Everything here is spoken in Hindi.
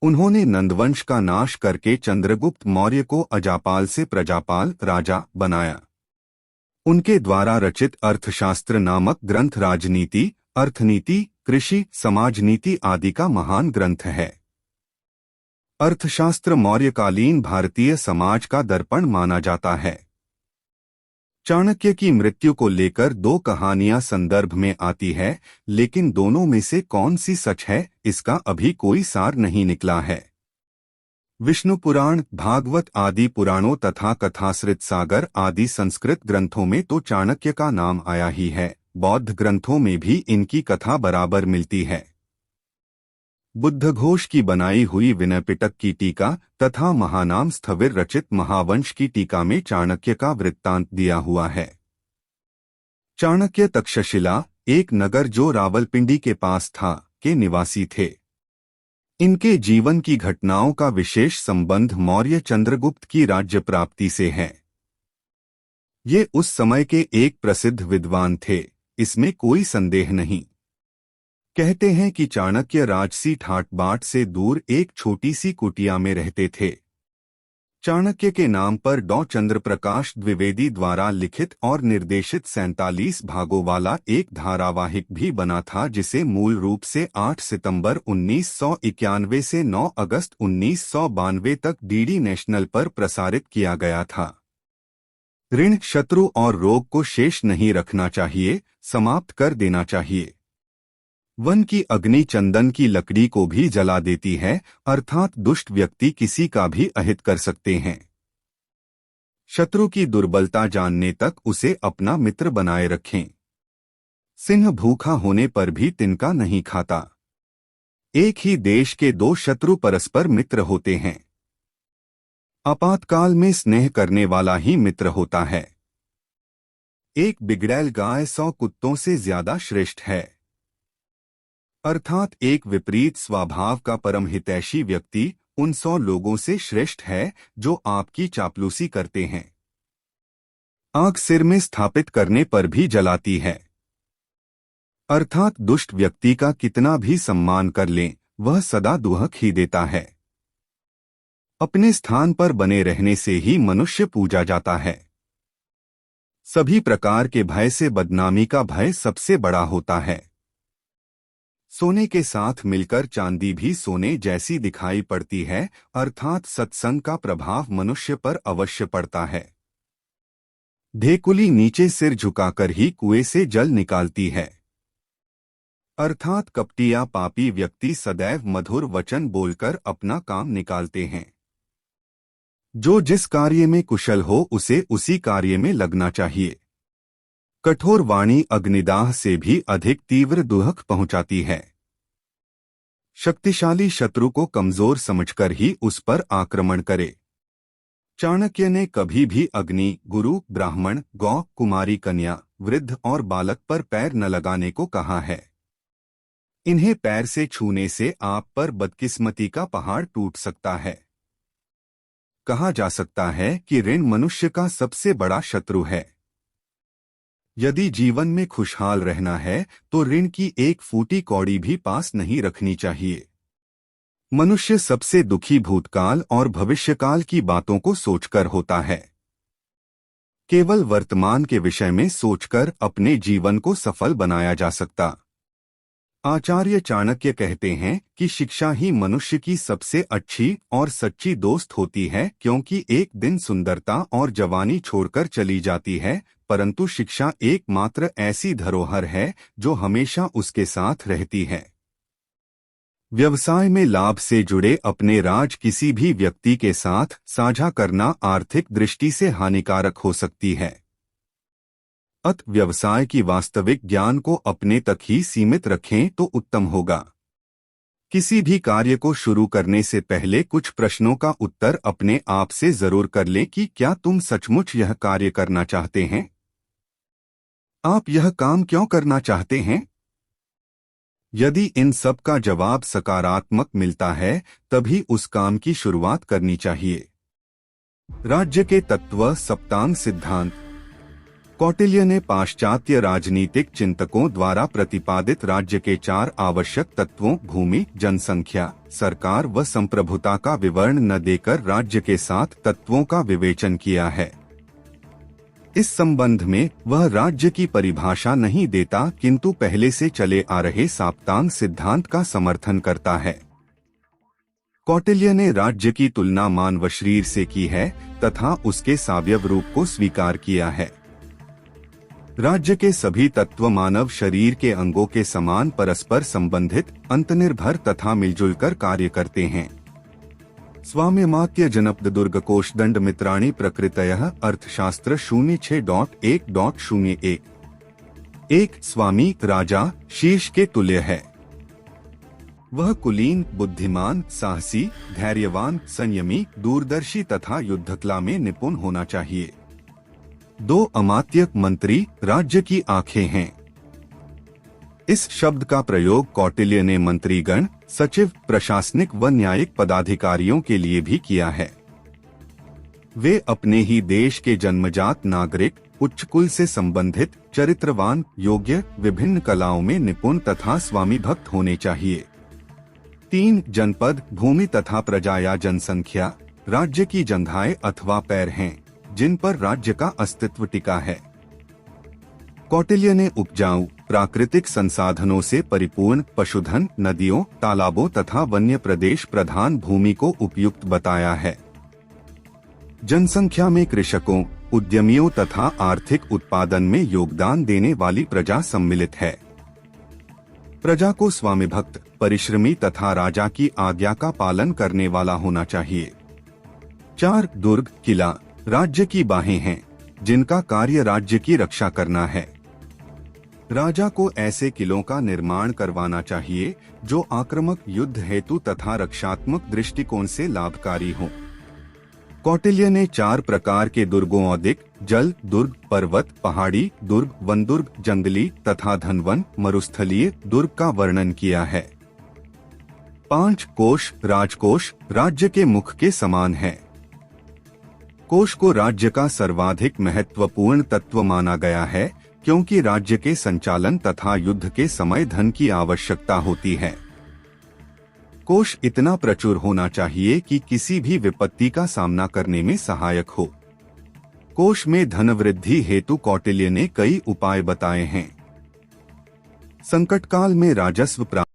उन्होंने नंदवंश का नाश करके चंद्रगुप्त मौर्य को अजापाल से प्रजापाल राजा बनाया। उनके द्वारा रचित अर्थशास्त्र नामक ग्रंथ राजनीति, अर्थनीति, कृषि, समाजनीति आदि का महान ग्रंथ है। अर्थशास्त्र मौर्यकालीन भारतीय समाज का दर्पण माना जाता है। चाणक्य की मृत्यु को लेकर दो कहानियां संदर्भ में आती है, लेकिन दोनों में से कौन सी सच है, इसका अभी कोई सार नहीं निकला है। विष्णु पुराण, भागवत आदि पुराणों तथा कथाश्रित सागर आदि संस्कृत ग्रंथों में तो चाणक्य का नाम आया ही है। बौद्ध ग्रंथों में भी इनकी कथा बराबर मिलती है। बुद्धघोष की बनाई हुई विनय पिटक की टीका तथा महानाम स्थविर रचित महावंश की टीका में चाणक्य का वृत्तांत दिया हुआ है। चाणक्य तक्षशिला, एक नगर जो रावलपिंडी के पास था, के निवासी थे। इनके जीवन की घटनाओं का विशेष संबंध मौर्य चंद्रगुप्त की राज्य प्राप्ति से है। ये उस समय के एक प्रसिद्ध विद्वान थे, इसमें कोई संदेह नहीं। कहते हैं कि चाणक्य राजसी ठाट बाट से दूर एक छोटी सी कुटिया में रहते थे। चाणक्य के नाम पर डॉ चंद्रप्रकाश द्विवेदी द्वारा लिखित और निर्देशित 47 भागों वाला एक धारावाहिक भी बना था, जिसे मूल रूप से 8 सितंबर 1991 से 9 अगस्त 1992 तक डीडी नेशनल पर प्रसारित किया गया था। ऋण, शत्रु और रोग को शेष नहीं रखना चाहिए, समाप्त कर देना चाहिए। वन की अग्नि चंदन की लकड़ी को भी जला देती है, अर्थात दुष्ट व्यक्ति किसी का भी अहित कर सकते हैं। शत्रु की दुर्बलता जानने तक उसे अपना मित्र बनाए रखें। सिंह भूखा होने पर भी तिनका नहीं खाता। एक ही देश के दो शत्रु परस्पर मित्र होते हैं। आपातकाल में स्नेह करने वाला ही मित्र होता है। एक बिगड़ैल गाय 100 कुत्तों से ज्यादा श्रेष्ठ है। अर्थात एक विपरीत स्वभाव का परम हितैषी व्यक्ति उन 100 लोगों से श्रेष्ठ है जो आपकी चापलूसी करते हैं। आग सिर में स्थापित करने पर भी जलाती है। अर्थात दुष्ट व्यक्ति का कितना भी सम्मान कर लें, वह सदा दुहक ही देता है। अपने स्थान पर बने रहने से ही मनुष्य पूजा जाता है। सभी प्रकार के भय से बदनामी का भय सबसे बड़ा होता है। सोने के साथ मिलकर चांदी भी सोने जैसी दिखाई पड़ती है, अर्थात सत्संग का प्रभाव मनुष्य पर अवश्य पड़ता है। ढेकुली नीचे सिर झुकाकर ही कुएं से जल निकालती है। अर्थात कपटी या पापी व्यक्ति सदैव मधुर वचन बोलकर अपना काम निकालते हैं। जो जिस कार्य में कुशल हो उसे उसी कार्य में लगना चाहिए। कठोर वाणी अग्निदाह से भी अधिक तीव्र दुहक पहुंचाती है। शक्तिशाली शत्रु को कमजोर समझकर ही उस पर आक्रमण करे। चाणक्य ने कभी भी अग्नि, गुरु, ब्राह्मण, गौ, कुमारी कन्या, वृद्ध और बालक पर पैर न लगाने को कहा है। इन्हें पैर से छूने से आप पर बदकिस्मती का पहाड़ टूट सकता है। कहा जा सकता है कि ऋण मनुष्य का सबसे बड़ा शत्रु है। यदि जीवन में खुशहाल रहना है तो ऋण की एक फूटी कौड़ी भी पास नहीं रखनी चाहिए। मनुष्य सबसे दुखी भूतकाल और भविष्यकाल की बातों को सोचकर होता है। केवल वर्तमान के विषय में सोचकर अपने जीवन को सफल बनाया जा सकता। आचार्य चाणक्य कहते हैं कि शिक्षा ही मनुष्य की सबसे अच्छी और सच्ची दोस्त होती है, क्योंकि एक दिन सुंदरता और जवानी छोड़कर चली जाती है, परंतु शिक्षा एकमात्र ऐसी धरोहर है जो हमेशा उसके साथ रहती है। व्यवसाय में लाभ से जुड़े अपने राज किसी भी व्यक्ति के साथ साझा करना आर्थिक दृष्टि से हानिकारक हो सकती है। अत व्यवसाय की वास्तविक ज्ञान को अपने तक ही सीमित रखें तो उत्तम होगा। किसी भी कार्य को शुरू करने से पहले कुछ प्रश्नों का उत्तर अपने आप से जरूर कर लें कि क्या तुम सचमुच यह कार्य करना चाहते हैं? आप यह काम क्यों करना चाहते हैं? यदि इन सब का जवाब सकारात्मक मिलता है, तभी उस काम की शुरुआत करनी चाहिए। राज्य के तत्व, सप्तांग सिद्धांत। कौटिल्य ने पाश्चात्य राजनीतिक चिंतकों द्वारा प्रतिपादित राज्य के 4 आवश्यक तत्वों भूमि, जनसंख्या, सरकार व संप्रभुता का विवरण न देकर राज्य के 7 तत्वों का विवेचन किया है। इस संबंध में वह राज्य की परिभाषा नहीं देता, किंतु पहले से चले आ रहे साप्तांग सिद्धांत का समर्थन करता है। कौटिल्य ने राज्य की तुलना मानव शरीर से की है तथा उसके सावयव रूप को स्वीकार किया है। राज्य के सभी तत्व मानव शरीर के अंगों के समान परस्पर संबंधित, अंतर्निर्भर तथा मिलजुल कर कार्य करते हैं। स्वाम्यमात्य जनपद दुर्ग कोषदंड मित्राणि प्रकृतयः अर्थशास्त्र 06.1.01। एक स्वामी राजा शीर्ष के तुल्य है। वह कुलीन, बुद्धिमान, साहसी, धैर्यवान, संयमी, दूरदर्शी तथा युद्धकला में निपुण होना चाहिए। 2 अमात्य मंत्री राज्य की आंखें हैं। इस शब्द का प्रयोग कौटिल्य ने मंत्रीगण, सचिव, प्रशासनिक व न्यायिक पदाधिकारियों के लिए भी किया है। वे अपने ही देश के जन्मजात नागरिक, उच्च कुल से संबंधित, चरित्रवान, योग्य, विभिन्न कलाओं में निपुण तथा स्वामी भक्त होने चाहिए। 3 जनपद, भूमि तथा प्रजा या जनसंख्या राज्य की जंघाएं अथवा पैर हैं, जिन पर राज्य का अस्तित्व टिका है। कौटिल्य ने उपजाऊ, प्राकृतिक संसाधनों से परिपूर्ण पशुधन, नदियों, तालाबों तथा वन्य प्रदेश प्रधान भूमि को उपयुक्त बताया है। जनसंख्या में कृषकों, उद्यमियों तथा आर्थिक उत्पादन में योगदान देने वाली प्रजा सम्मिलित है। प्रजा को स्वामिभक्त, परिश्रमी तथा राजा की आज्ञा का पालन करने वाला होना चाहिए। 4 दुर्ग, किला राज्य की बाहें हैं, जिनका कार्य राज्य की रक्षा करना है। राजा को ऐसे किलों का निर्माण करवाना चाहिए जो आक्रामक युद्ध हेतु तथा रक्षात्मक दृष्टिकोण से लाभकारी हो। कौटिल्य ने 4 प्रकार के दुर्गों औदिक, जल दुर्ग, पर्वत, पहाड़ी दुर्ग, वन दुर्ग, जंगली तथा धनवन, मरुस्थलीय दुर्ग का वर्णन किया है। 5 कोष, राजकोष राज्य के मुख के समान है। कोष को राज्य का सर्वाधिक महत्वपूर्ण तत्व माना गया है, क्योंकि राज्य के संचालन तथा युद्ध के समय धन की आवश्यकता होती है। कोष इतना प्रचुर होना चाहिए कि किसी भी विपत्ति का सामना करने में सहायक हो। कोष में धन वृद्धि हेतु कौटिल्य ने कई उपाय बताए हैं। संकटकाल में राजस्व प्राप्त